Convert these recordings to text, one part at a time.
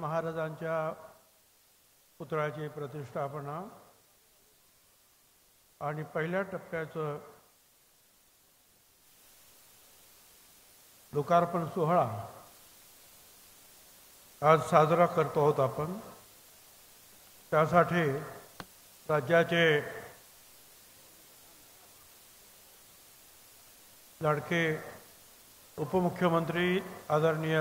महाराजांच्या पुतळ्याची प्रतिष्ठापना आणि पहिल्या टप्प्याचं लोकार्पण सोहळा आज साजरा करतो आहोत आपण। त्यासाठी राज्याचे लाडके उपमुख्यमंत्री आदरणीय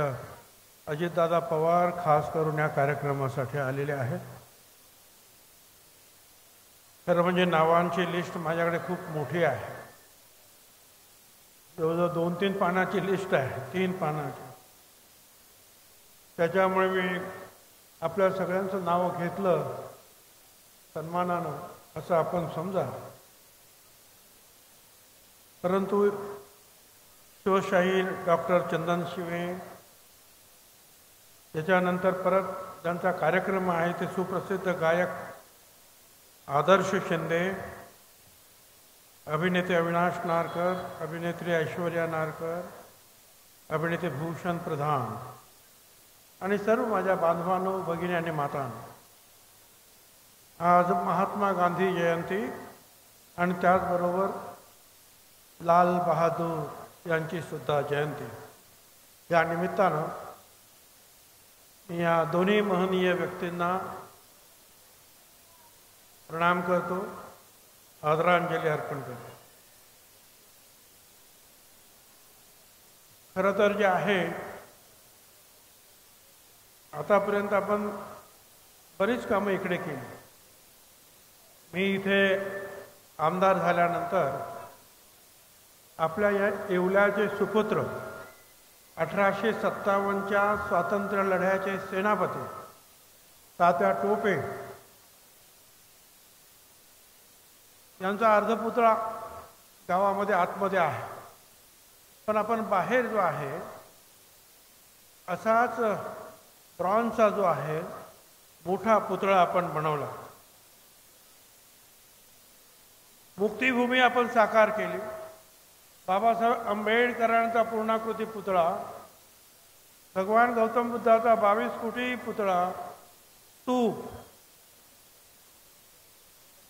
अजितदादा पवार खास करून या कार्यक्रमासाठी आलेले आहेत। खरं म्हणजे नावांची लिस्ट माझ्याकडे खूप मोठी आहे, जवळजवळ 2-3 पानाची लिस्ट आहे, 3 पानाची। त्याच्यामुळे मी आपल्या सगळ्यांचं नाव घेतलं सन्मानानं असं आपण समजा, परंतु शिवशाहीर डॉक्टर चंदन शिवे, त्याच्यानंतर परत ज्यांचा कार्यक्रम आहे ते सुप्रसिद्ध गायक आदर्श शिंदे, अभिनेते अविनाश नारकर, अभिनेत्री ऐश्वर्या नारकर, अभिनेते भूषण प्रधान आणि सर्व माझ्या बांधवांनो, भगिनी आणि मातांनो, आज महात्मा गांधी जयंती आणि त्याचबरोबर लाल बहादूर यांची सुद्धा जयंती। या निमित्तानं या दोन्ही महनीय व्यक्तींना प्रणाम करतो, आदरांजली अर्पण करतो। खरं तर जे आहे, आतापर्यंत आपण बरीच कामं इकडे केली। मी इथे आमदार झाल्यानंतर आपल्या या येवल्याचे सुपुत्र 1857च्या स्वातंत्र्य लढ्याचे सेनापती तात्या टोपे यांचा अर्धपुतळा गावामध्ये आतमध्ये आहे, पण आपण बाहेर जो आहे असाच ब्रॉन्झचा जो आहे मोठा पुतळा आपण बनवला। मुक्तिभूमी आपण साकार केली। बाबासाहेब आंबेडकरांचा पूर्णाकृती पुतळा, भगवान गौतम बुद्धाचा 22 कोटी पुतळा, स्तूप,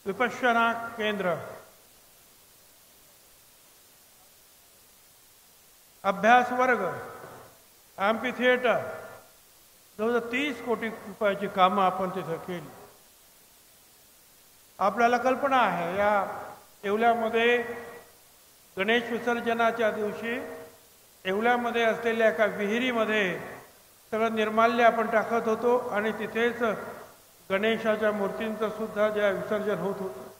विपश्यना केंद्र, अभ्यास वर्ग, ॲम्पी थिएटर, जवळजवळ 30 कोटी रुपयाची कामं आपण तिथं केली। आपल्याला कल्पना आहे या येवल्यामध्ये गणेश विसर्जनाच्या दिवशी येवल्यामध्ये असलेल्या एका विहिरीमध्ये सगळं निर्माल्य आपण टाकत होतो आणि तिथेच गणेशाच्या मूर्तींचं सुद्धा जे विसर्जन होत होतं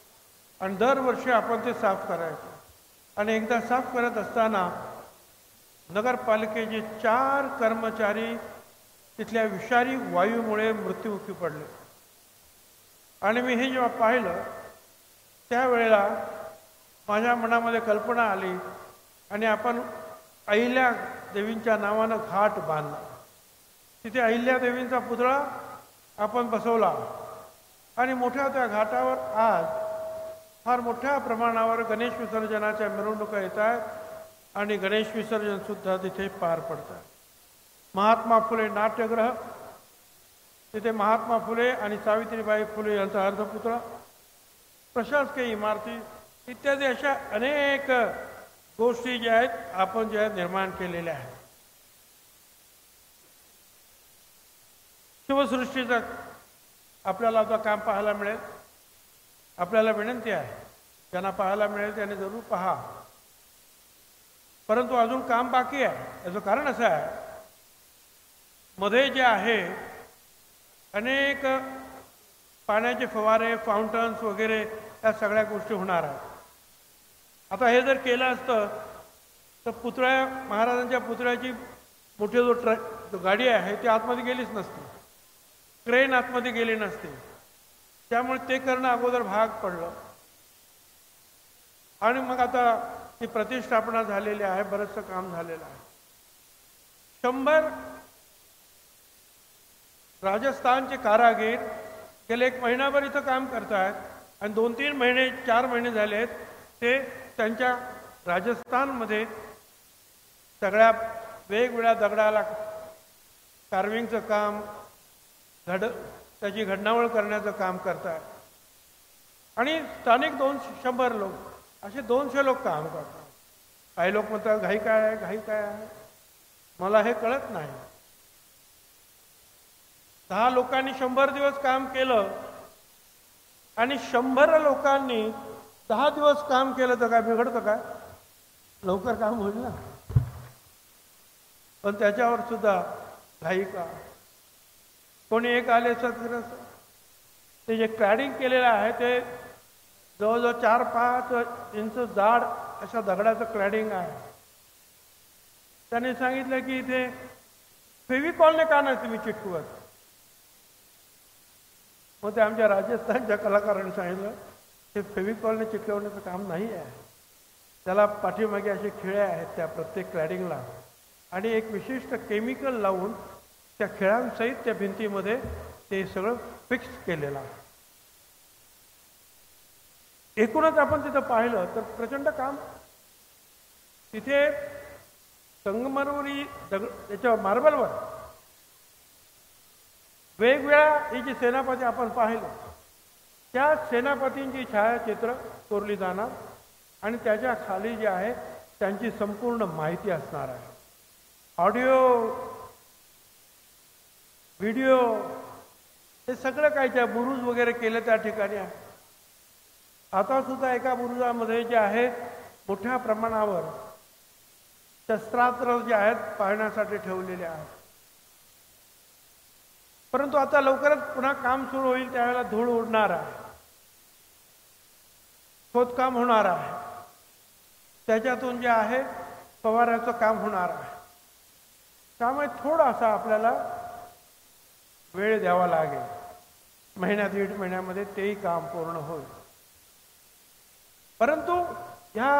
आणि दरवर्षी आपण ते साफ करायचो। आणि एकदा साफ करत असताना नगरपालिकेचे 4 कर्मचारी तिथल्या विषारी वायूमुळे मृत्युमुखी पडले। आणि मी हे जेव्हा पाहिलं त्यावेळेला माझ्या मनामध्ये कल्पना आली आणि आपण अहिल्या देवींच्या नावानं घाट बांधला। तिथे अहिल्या देवींचा पुतळा आपण बसवला आणि मोठ्या त्या घाटावर आज फार मोठ्या प्रमाणावर गणेश विसर्जनाच्या मिरवणुका येत आहेत आणि गणेश विसर्जनसुद्धा तिथे पार पडतात। महात्मा फुले नाट्यगृह, तिथे महात्मा फुले आणि सावित्रीबाई फुले यांचा अर्धपुतळा, प्रशासकीय इमारती इत्यादी अशा अनेक गोष्टी ज्या आहेत आपण ज्या निर्माण केलेल्या आहेत। शिवसृष्टीचं आपल्याला आता काम पाहायला मिळेल। आपल्याला विनंती आहे, ज्यांना पाहायला मिळेल त्याने जरूर पहा, परंतु अजून काम बाकी आहे। याचं कारण असं आहे, मध्ये जे आहे अनेक पाण्याचे फवारे, फाउंटन्स वगैरे या सगळ्या गोष्टी होणार आहेत। आता हे जर केलं असतं तर महाराजांच्या पुतळ्याची मोठी जो गाडी आहे ती आतमध्ये गेलीच नसती, क्रेन आतमध्ये गेली नसते। त्यामुळे ते करणं अगोदर भाग पडलं आणि मग आता ती प्रतिष्ठापना झालेली आहे, बरंचसं काम झालेलं आहे। 100 राजस्थानचे कारागीर गेले 1 महिनाभर इथं काम करतात आणि 2-3 महिने 4 महिने झाले आहेत ते त्यांच्या राजस्थानमध्ये सगळ्या वेगवेगळ्या दगडाला कार्विंगचं काम, त्याची घडणावळ करण्याचं काम करतात आणि स्थानिक 200 लोक असे 200 लोक काम करतात. काही लोक म्हणतात घाई काय आहे, घाई काय आहे, मला हे कळत नाही. 10 लोकांनी 100 दिवस काम केलं आणि 100 लोकांनी 10 दिवस काम केलं तर काय बिघडतं काय? लवकर काम होईल ना. पण त्याच्यावर सुद्धा घाई का? कोणी एक आले सर ते जे क्लॅडिंग केलेलं आहे ते जवळजवळ 4-5 इंच जाड अशा दगडाचं क्लॅडिंग आहे. त्याने सांगितलं की इथे फेविकॉलने का नाही तुम्ही चिटकवत? मग ते आमच्या राजस्थानच्या कलाकारांनी सांगितलं ते फेविकॉलने चिटकवण्याचं काम नाही आहे. त्याला पाठीमागे असे खिळे आहेत त्या प्रत्येक क्लॅडिंगला आणि एक विशिष्ट केमिकल लावून त्या खिळ्यांसहित त्या भिंतीमध्ये ते सगळं फिक्स केलेलं आहे. एकूणच आपण तिथं पाहिलं तर प्रचंड काम. तिथे संगमरवरी त्याच्या मार्बलवर वेगवेगळ्या ही जी सेनापती आपण पाहिलं त्या सेनापतींची छायाचित्र कोरली जाणार आणि त्याच्या खाली जे आहे त्यांची संपूर्ण माहिती असणार आहे. ऑडिओ, व्हिडिओ हे सगळं काय त्या बुरुज वगैरे केलं त्या ठिकाणी आहे. आता सुद्धा एका बुरुजामध्ये जे आहे मोठ्या प्रमाणावर शस्त्रास्त्र जे आहेत पाहण्यासाठी ठेवलेले आहेत. परंतु आता लवकरच पुन्हा काम सुरू होईल त्यावेळेला धूळ उडणार आहे, खोदकाम होणार आहे, त्याच्यातून जे आहे फवाऱ्याचं काम होणार आहे. त्यामुळे थोडासा आपल्याला वेळ द्यावा लागेल. महिन्या 1.5 महिन्यामध्ये तेही काम पूर्ण होईल. परंतु ह्या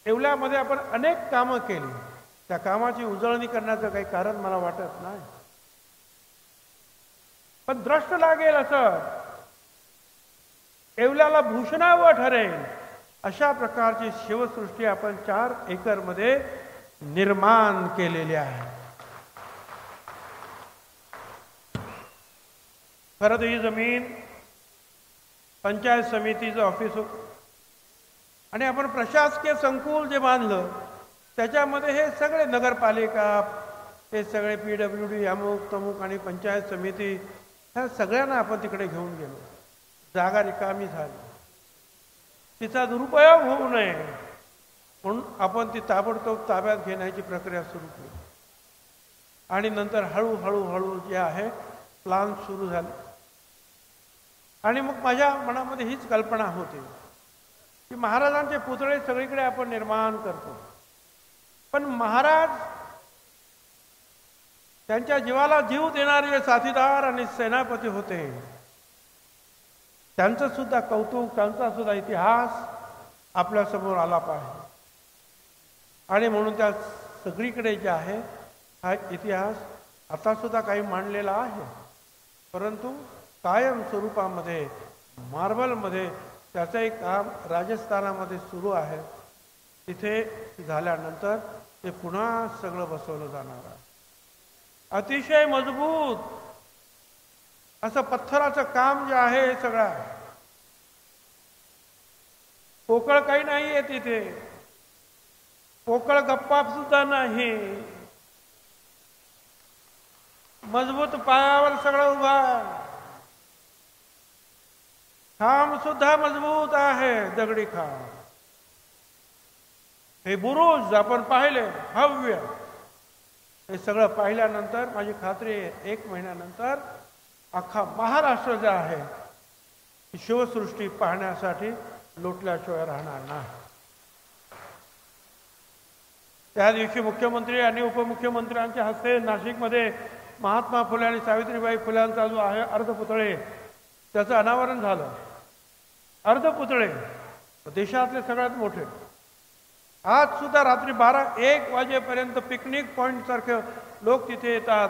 येवल्यामध्ये आपण अनेक कामं केली. त्या कामाची उजळणी करण्याचं काही कारण मला वाटत नाही. पण द्रष्ट लागेल असं येवल्याला भूषणावं ठरेल अशा प्रकारची शिवसृष्टी आपण 4 एकरमध्ये निर्माण केलेली आहे. खरं तर ही जमीन पंचायत समितीचं ऑफिस होतं आणि आपण प्रशासकीय संकुल जे बांधलं त्याच्यामध्ये हे सगळे नगरपालिका, हे सगळे PWD, अमुक तमुक आणि पंचायत समिती ह्या सगळ्यांना आपण तिकडे घेऊन गेलो. जागा रिकामी झाली. तिचा दुरुपयोग होऊ नये म्हणून आपण ती ताबडतोब ताब्यात घेण्याची प्रक्रिया सुरू केली आणि नंतर हळूहळू जे आहे प्लान सुरू झाले. आणि मग माझ्या मनामध्ये हीच कल्पना होती की महाराजांचे पुतळे सगळीकडे आपण निर्माण करतो, पण महाराज त्यांच्या जीवाला जीव देणारे जे साथीदार आणि सेनापती होते त्यांचं सुद्धा कौतुक, त्यांचा सुद्धा इतिहास आपल्यासमोर आला पाहिजे. आणि म्हणून त्या सगळीकडे जे आहे हा इतिहास आता सुद्धा काही मांडलेला आहे, परंतु कायम स्वरूपामध्ये मार्बलमध्ये त्याचंही काम राजस्थानामध्ये सुरू आहे. तिथे झाल्यानंतर ते पुन्हा सगळं बसवलं जाणार आहे. अतिशय मजबूत असं पत्थराचं काम जे आहे हे सगळं आहे. पोकळ काही नाही आहे तिथे, पोकळ गप्पा सुद्धा नाही. मजबूत पायावर सगळं उभा आहे. खांब सुद्धा मजबूत आहे, दगडी खांब. हे बुरुज आपण पाहिले भव्य, हे सगळं पाहिल्यानंतर माझी खात्री आहे 1 महिन्यानंतर अख्खा महाराष्ट्र जे आहे शिवसृष्टी पाहण्यासाठी लोटल्याशिवाय राहणार नाही. त्या दिवशी मुख्यमंत्री आणि उपमुख्यमंत्र्यांच्या हस्ते नाशिकमध्ये महात्मा फुले आणि सावित्रीबाई फुल्यांचा जो आहे अर्धपुतळे त्याचं अनावरण झालं. अर्धपुतळे देशातले सगळ्यात मोठे. आज सुद्धा रात्री 12-1 वाजेपर्यंत पिकनिक पॉइंट सारखे लोक तिथे येतात,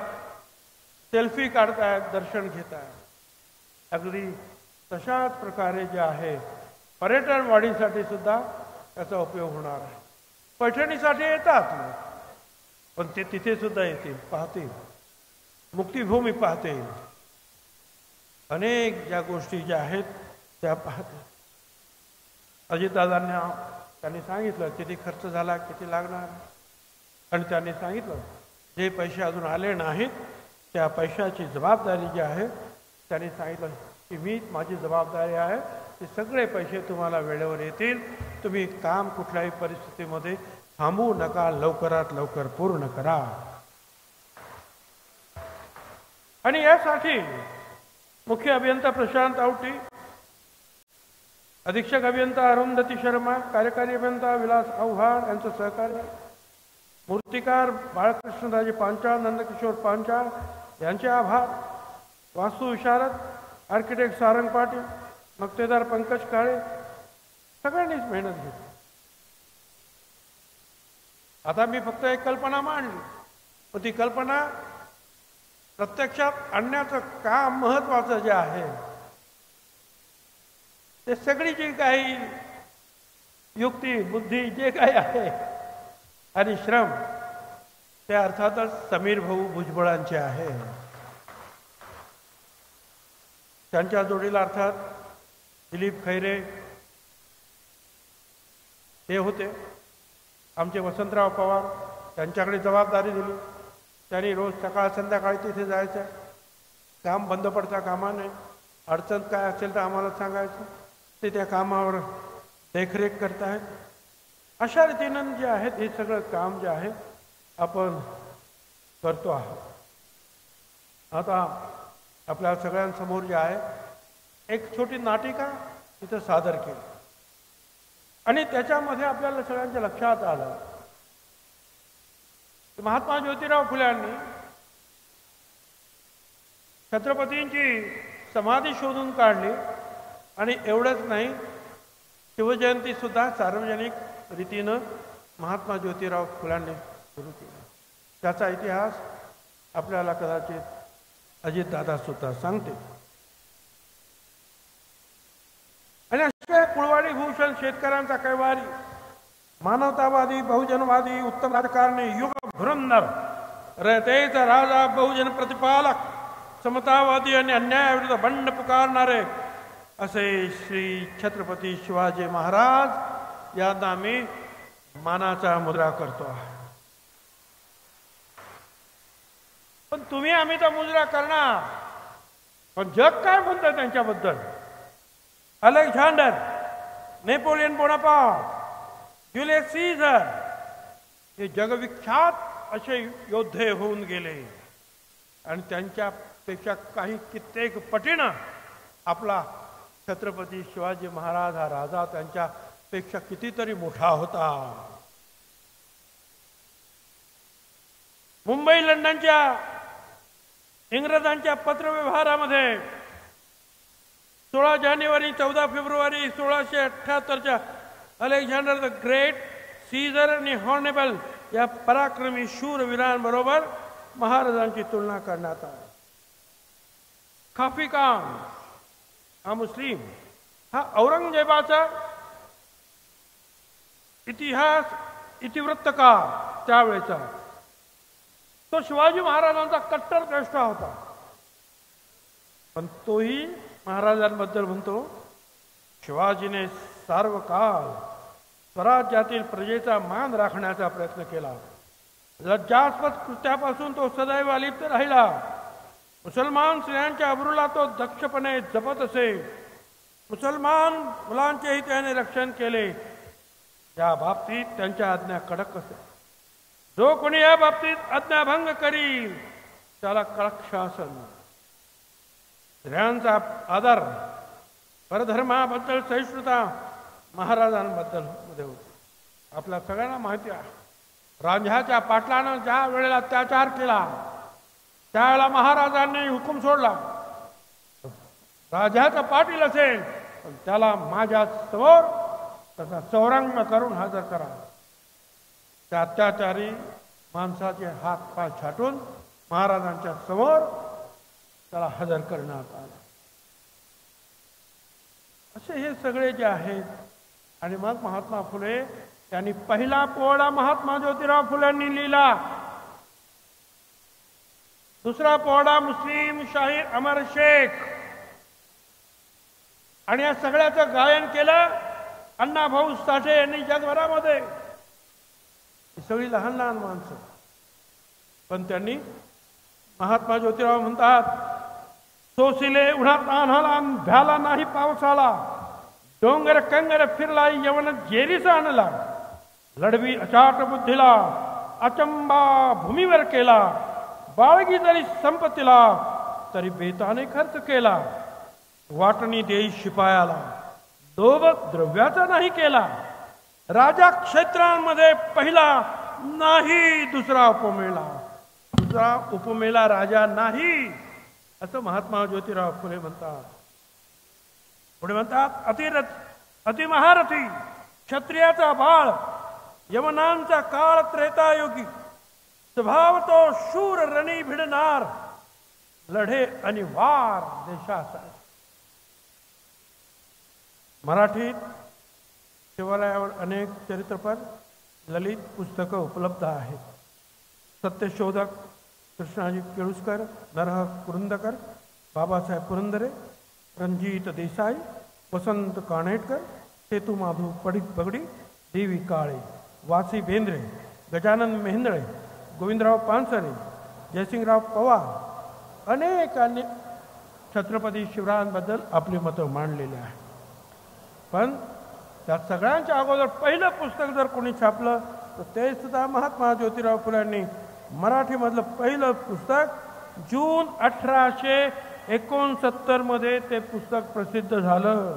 सेल्फी काढतायत, दर्शन घेत आहेत. अगदी तशाच प्रकारे जे आहे पर्यटन वाढीसाठी सुद्धा त्याचा उपयोग होणार आहे. पैठणीसाठी येतात लोक, पण ते तिथे सुद्धा येतील, पाहतील, मुक्तिभूमी पाहतील. अनेक ज्या गोष्टी ज्या आहेत त्या पाहते. अजितदादांना त्यांनी सांगितलं किती खर्च झाला, किती लागणार, आणि त्यांनी सांगितलं जे पैसे अजून आले नाहीत त्या पैशाची जबाबदारी जी आहे त्यांनी सांगितलं की मी माझी जबाबदारी आहे की सगळे पैसे तुम्हाला वेळेवर येतील. तुम्ही काम कुठल्याही परिस्थितीमध्ये थांबवू नका, लवकरात लवकर पूर्ण करा. आणि यासाठी मुख्य अभियंता प्रशांत आवटी, अधीक्षक अभियंता अरुंधती शर्मा, कार्यकारी अभियंता विलास आव्हाड यांचं सहकार्य, मूर्तिकार बाळकृष्णराजे पांचाळ, नंदकिशोर पांचाळ यांचे आभार, वास्तू विशारद आर्किटेक्ट सारंग पाटील, मक्तेदार पंकज काळे, सगळ्यांनीच मेहनत घेतली. आता मी फक्त एक कल्पना मांडली, पण ती कल्पना प्रत्यक्षात आणण्याचं काम महत्वाचं जे आहे ते सगळी जी काही युक्ती बुद्धी जे काही आहे आणि श्रम ते अर्थातच समीर भाऊ भुजबळांचे आहे. त्यांच्या जोडीला अर्थात दिलीप खैरे हे होते. आमचे वसंतराव पवार, त्यांच्याकडे जबाबदारी दिली. त्यांनी रोज सकाळ संध्याकाळी तिथे जायचं, काम बंद पडता कामा नये. अडचण काय असेल तर आम्हाला सांगायचं, ते त्या कामावर देखरेख करतायत. अशा रीतीनं जे आहेत हे सगळं काम जे आहे आपण करतो आहोत. आता आपल्या सगळ्यांसमोर जे आहे एक छोटी नाटिका तिथं सादर केली आणि त्याच्यामध्ये आपल्याला सगळ्यांच्या लक्षात आलं महात्मा ज्योतिराव फुल्यांनी छत्रपतींची समाधी शोधून काढली आणि एवढंच नाही, शिवजयंती सुद्धा सार्वजनिक रीतीनं महात्मा ज्योतिराव फुल्यांनी सुरू केली. त्याचा इतिहास आपल्याला कदाचित अजितदादा सुद्धा सांगते. आणि अशा कुळवाडी भूषण शेतकऱ्यांचा कैवारी, मानवतावादी, बहुजनवादी, उत्तम राजकारणी, युग धुरंधर, रयतेचा राजा, बहुजन प्रतिपालक, समतावादी आणि अन्यायाविरुद्ध बंड पुकारणारे असे श्री छत्रपती शिवाजी महाराज यांना मी मानाचा मुजरा करतो. पण तुम्ही आम्ही तर मुजरा करणार, पण जग काय म्हणतं त्यांच्याबद्दल? Alexander, Napoleon Bonaparte, Julius Caesar हे जगविख्यात असे योद्धे होऊन गेले आणि त्यांच्यापेक्षा काही कित्येक पटीनं आपला छत्रपती शिवाजी महाराज हा राजा त्यांच्यापेक्षा कितीतरी मोठा होता. मुंबई लंडनच्या इंग्रजांच्या पत्रव्यवहारामध्ये 16 जानेवारी 14 फेब्रुवारी 1678च्या अलेक्झांडर द ग्रेट, सीझर आणि हॉर्नेबल या पराक्रमी शूरवीरांबरोबर महाराजांची तुलना करण्यात आली. खाफी खान हा मुस्लिम, हा औरंगजेबाचा इतिहास इतिवृत्तकार त्यावेळेचा, तो शिवाजी महाराजांचा कट्टर द्रष्टा होता. पण तोही महाराजांबद्दल म्हणतो, शिवाजीने सार्वकाळ स्वराज्यातील प्रजेचा मान राखण्याचा प्रयत्न केला. लज्जास्पद कृत्यापासून तो सदैव अलिप्त राहिला. मुसलमान स्त्रियांच्या अब्रूला तो दक्षपणे जपत असे. मुसलमान मुलांचेही त्याने रक्षण केले. या बाबतीत त्यांच्या आज्ञा कडक असे. जो कोणी या बाबतीत आज्ञाभंग करील त्याला कडक शासन. स्त्रियांचा आदर, परधर्माबद्दल सहिष्णुता महाराजांबद्दल मध्ये होती. आपल्या सगळ्यांना माहिती आहे, रांझ्याच्या पाटलानं ज्या वेळेला अत्याचार केला त्यावेळेला महाराजांनी हुकूम सोडला, राजाचा पाटील असेल पण त्याला माझ्या समोर त्याचा चौरंग करून हजर करा. त्या अत्याचारी माणसाचे हात पाय छाटून महाराजांच्या समोर त्याला हजर करण्यात आलं. असे हे सगळे जे आहेत. आणि मग महात्मा फुले यांनी पहिला पोवाडा महात्मा ज्योतिराव फुल्यांनी लिहिला. दुसरा पोवाडा मुस्लिम शाहीर अमर शेख आणि या सगळ्याचं गायन केलं अण्णाभाऊ साठे यांनी जगभरामध्ये. ही सगळी लहान लहान माणसं, पण त्यांनी महात्मा ज्योतिराव म्हणतात, सोसिले उन्हात आणाला भ्याला नाही पावसाला, डोंगर कंगर फिरला यवन जेरीचा आणला, लढवी अचाट बुद्धीला अचंबा भूमीवर केला, बाळगी जरी संपत्तीला तरी बेताने खर्च केला, वाटणी देई शिपायाला लोभ द्रव्याचा नाही केला, राजा क्षेत्रांमध्ये पहिला नाही दुसरा उपमेला, दुसरा उपमेला राजा नाही, असं महात्मा ज्योतिराव फुले म्हणतात. पुढे म्हणतात, अतिमहारथी क्षत्रियाचा बाळ यवनांचा काळ त्रेतायुगी, स्वभाव तो शूर रणी भिडणार, लढे आणि वार देशासाठी. मराठीत शिवालयावर अनेक चरित्रपद ललित पुस्तकं उपलब्ध आहेत. सत्यशोधक कृष्णाजी केळुसकर, नरहर कुरुंदकर, बाबासाहेब पुरंदरे, रणजित देसाई, वसंत कानेटकर, सेतू माधव बगडी, देवी काळे, वासी बेंद्रे, गजानन मेहेंदळे, गोविंदराव पानसरे, जयसिंगराव पवार अनेकांनी छत्रपती शिवरायांबद्दल आपली मतं मांडलेली आहे. पण त्या सगळ्यांच्या अगोदर पहिलं पुस्तक जर कोणी छापलं तर ते सुद्धा महात्मा ज्योतिराव फुल्यांनी मराठीमधलं पहिलं पुस्तक जून 1869 मध्ये ते पुस्तक प्रसिद्ध झालं.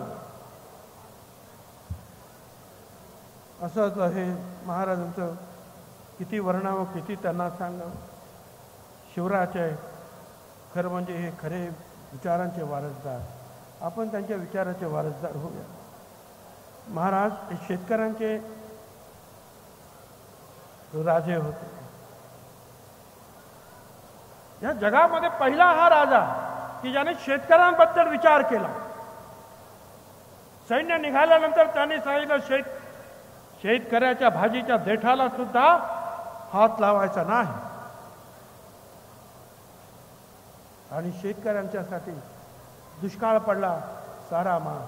असंच आहे महाराजांचं किती वर्णावं, किती त्यांना सांगावं. शिवराचे खरं म्हणजे हे खरे विचारांचे वारसदार, आपण त्यांच्या विचाराचे वारसदार होऊया. महाराज हे शेतकऱ्यांचे राजे होते. या जगामध्ये पहिला हा राजा की ज्याने शेतकऱ्यांबद्दल विचार केला. सैन्य निघाल्यानंतर त्यांनी सांगितलं शेतकऱ्याच्या भाजीच्या देठाला सुद्धा हात लावायचा नाही, आणि शेतकऱ्यांच्यासाठी दुष्काळ पडला, सारा माल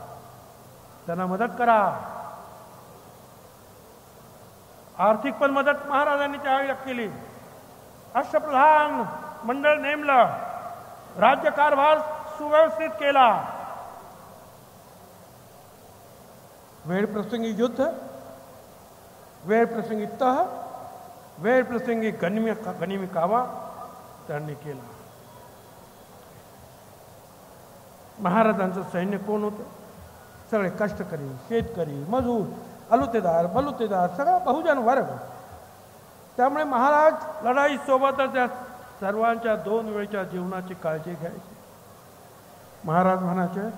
त्यांना मदत करा. आर्थिक पण मदत महाराजांनी त्यावेळी केली. अष्टप्रधान मंडळ नेमलं, राज्यकारभार सुव्यवस्थित केला. वेळ प्रसंगी युद्ध, वेळ प्रसंगी तह, वेळ प्रसंगी गनिमी कावा त्यांनी केला. महाराजांचं सैन्य कोण होतं? सगळे कष्टकरी, शेतकरी, मजूर, अलुतेदार, बलुतेदार, सगळा बहुजन वर्ग. त्यामुळे महाराज लढाई सोबतच या सर्वांच्या 2 वेळच्या जीवनाची काळजी घ्यायची. महाराज म्हणायचे,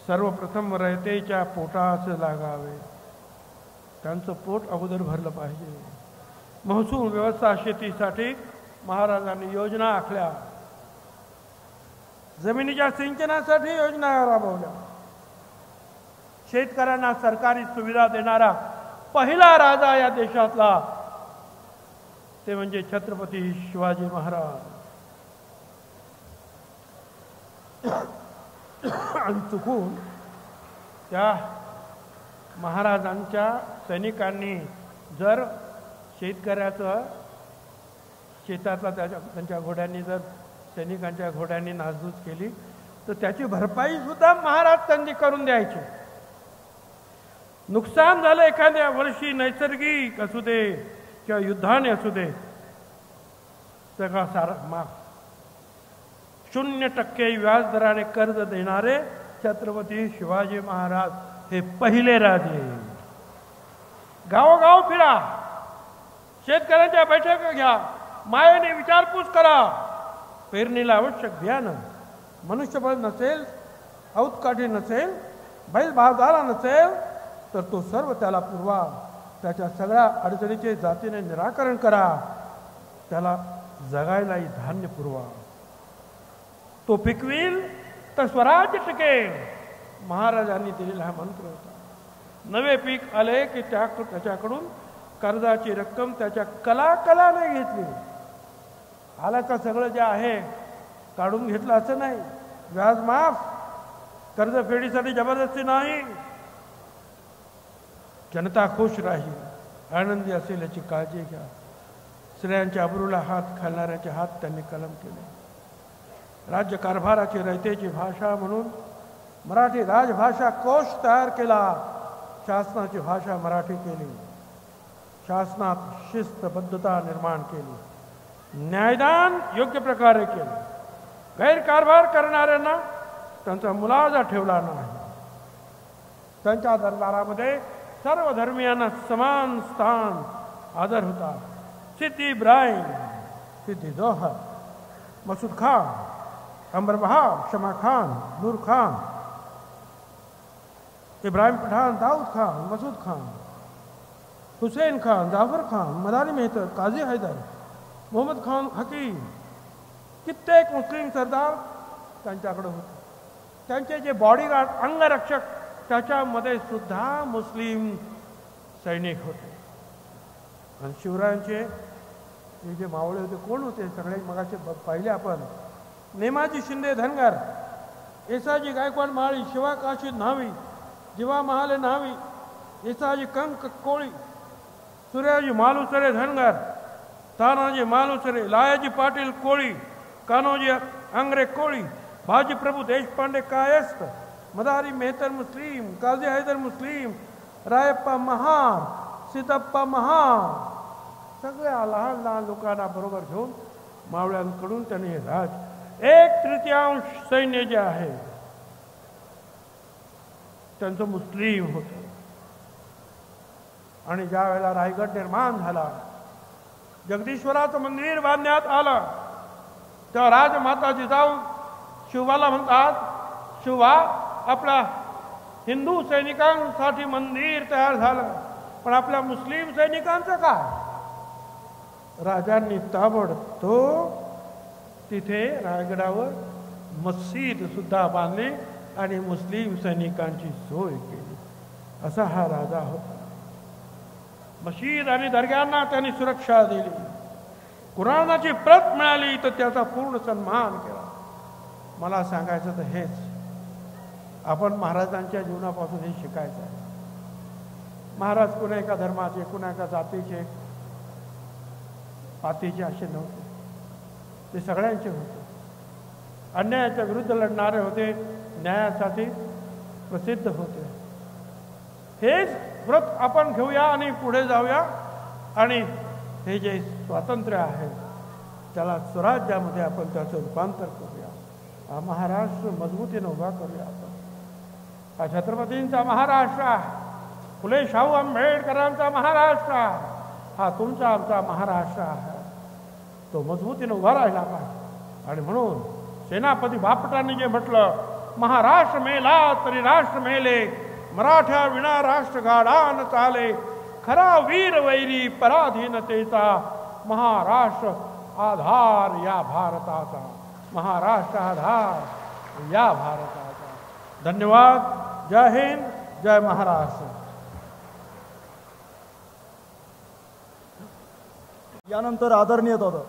सर्वप्रथम रयतेच्या पोटाचे लागावे, त्यांचं पोट अगोदर भरलं पाहिजे. महसूल व्यवस्था शेतीसाठी महाराजांनी योजना आखल्या, जमिनीच्या सिंचनासाठी योजना राबवल्या. शेतकऱ्यांना सरकारी सुविधा देणारा पहिला राजा या देशातला ते म्हणजे छत्रपती शिवाजी महाराज. आणि चुकून त्या महाराजांच्या सैनिकांनी जर शेतकऱ्याचं शेतातला त्यांच्या घोड्यांनी जर सैनिकांच्या घोड्यांनी नासधूस केली तर त्याची भरपाई सुद्धा महाराज त्यांनी करून द्यायची. नुकसान झालं एखाद्या वर्षी, नैसर्गिक असू दे किंवा युद्धाने असू दे, सगळा सारा माफ. 0% व्याजदराने कर्ज देणारे छत्रपती शिवाजी महाराज हे पहिले राजे. गावोगाव फिरा, शेतकऱ्यांच्या बैठका घ्या, मायेने विचारपूस करा. पेरणीला आवश्यक बियाणं, मनुष्यबळ नसेल, औतकाठी नसेल, बैल बाजारा नसेल तर तो सर्व त्याला पुरवा. त्याच्या सगळ्या अडचणीचे जातीने निराकरण करा. त्याला जगायलाही धान्य पुरवा. तो पिकविल तर स्वराज्य टिकेल. महाराजांनी दिलेला हा मंत्र होता. नवे पीक आले की त्याच्याकडून कर्जाची रक्कम त्याच्या कलाने घेतली. आला का सगळं जे आहे काढून घेतलं असं नाही, व्याज माफ. कर्जफेडीसाठी जबरदस्ती नाही. जनता खुश राहील, आनंदी असेल याची काळजी घ्या. स्त्रियांच्या अब्रूला हात घालणाऱ्याचे हात त्यांनी कलम केले. राज्यकारभाराची रयतेची भाषा म्हणून मराठी राजभाषा कोश तयार केला. शासनाची भाषा मराठी केली. शासनात शिस्तबद्धता निर्माण केली. न्यायदान योग्य प्रकारे केले. गैरकारभार करणाऱ्यांना त्यांचा मुलाजा ठेवला नाही. त्यांच्या दरबारामध्ये सर्व धर्मियांना समान स्थान आदर होता. सिद्दी इब्राहिम, सिद्दी जोहर, मसूद खान, अंबर बहार, शमा खान, नूर खान, इब्राहिम पठान, दाऊद खान, मसूद खान, हुसैन खान, जाफर खान, मदानी मेहतर, काजी हैदर, मोहम्मद खान हकीम, कित्येक मुस्लिम सरदार त्यांच्याकडे होते. त्यांचे जे बॉडीगार्ड अंगरक्षक त्याच्यामध्ये सुद्धा मुस्लिम सैनिक होते. आणि शिवरायांचे हे जे मावळे होते कोण होते? सगळे मगाचे पाहिले आपण. नेमाजी शिंदे धनगर, येसाजी गायकवाड माळी, शिवा काशी न्हावी, जीवा महाले न्हावी, येसाजी कंक कोळी, सूर्याजी मालुसरे धनगर, तानाजी मालुसरे, लायाजी पाटील कोळी, कान्होजी आंग्रे कोळी, भाजी प्रभू देशपांडे कायस्थ, मदारी मेहतर मुस्लिम, काजी हैदर मुस्लिम, रायप्पा महार, सीतप्पा महार, सगळ्या लहान लहान लोकांना बरोबर घेऊन मावळ्यांकडून त्यांनी हे राज 1/3 सैन्य जे आहे त्यांचं मुस्लिम होतं. आणि ज्या वेळेला रायगड निर्माण झाला, जगदीश्वराचं मंदिर बांधण्यात आलं, तेव्हा राजमाता जिजाऊ शिवबाला म्हणतात, शिवबा आपल्या हिंदू सैनिकांसाठी मंदिर तयार झालं, पण आपल्या मुस्लिम सैनिकांचं काय? राजांनी ताबडतोब तिथे रायगडावर मस्जिद सुद्धा बांधली आणि मुस्लिम सैनिकांची सोय केली. असा हा राजा होता. मस्जिद आणि दर्ग्यांना त्यांनी सुरक्षा दिली. कुराणाची प्रत मिळाली तर त्याचा पूर्ण सन्मान केला. मला सांगायचं तर हेच, आपण महाराजांच्या जीवनापासून हे शिकायचं आहे. महाराज कुणा एका धर्माचे, कुणा एका जातीचे, पातीचे असे नव्हते. ते सगळ्यांचे होते. अन्यायाच्या विरुद्ध लढणारे होते, न्यायासाठी प्रसिद्ध होते. हेच व्रत आपण घेऊया आणि पुढे जाऊया. आणि हे जे स्वातंत्र्य आहे त्याला स्वराज्यामध्ये आपण त्याचं रूपांतर करूया. हा महाराष्ट्र मजबूतीने उभा करूया आपण. हा छत्रपतींचा महाराष्ट्र आहे, फुले शाहू आंबेडकरांचा महाराष्ट्र आहे, हा तुमचा आमचा महाराष्ट्र आहे. तो मजबूतीने उभा राहिला पाहिजे. आणि म्हणून सेनापती बापटांनी जे म्हटलं, महाराष्ट्र मेला तरी राष्ट्र मेले, मराठ्या विना राष्ट्र गाढा न चाले, खरा वीर वैरी पराधीनतेचा, महाराष्ट्र आधार या भारताचा, महाराष्ट्र आधार या भारताचा. धन्यवाद. जय हिंद, जय महाराष्ट्र. यानंतर आदरणीय दादा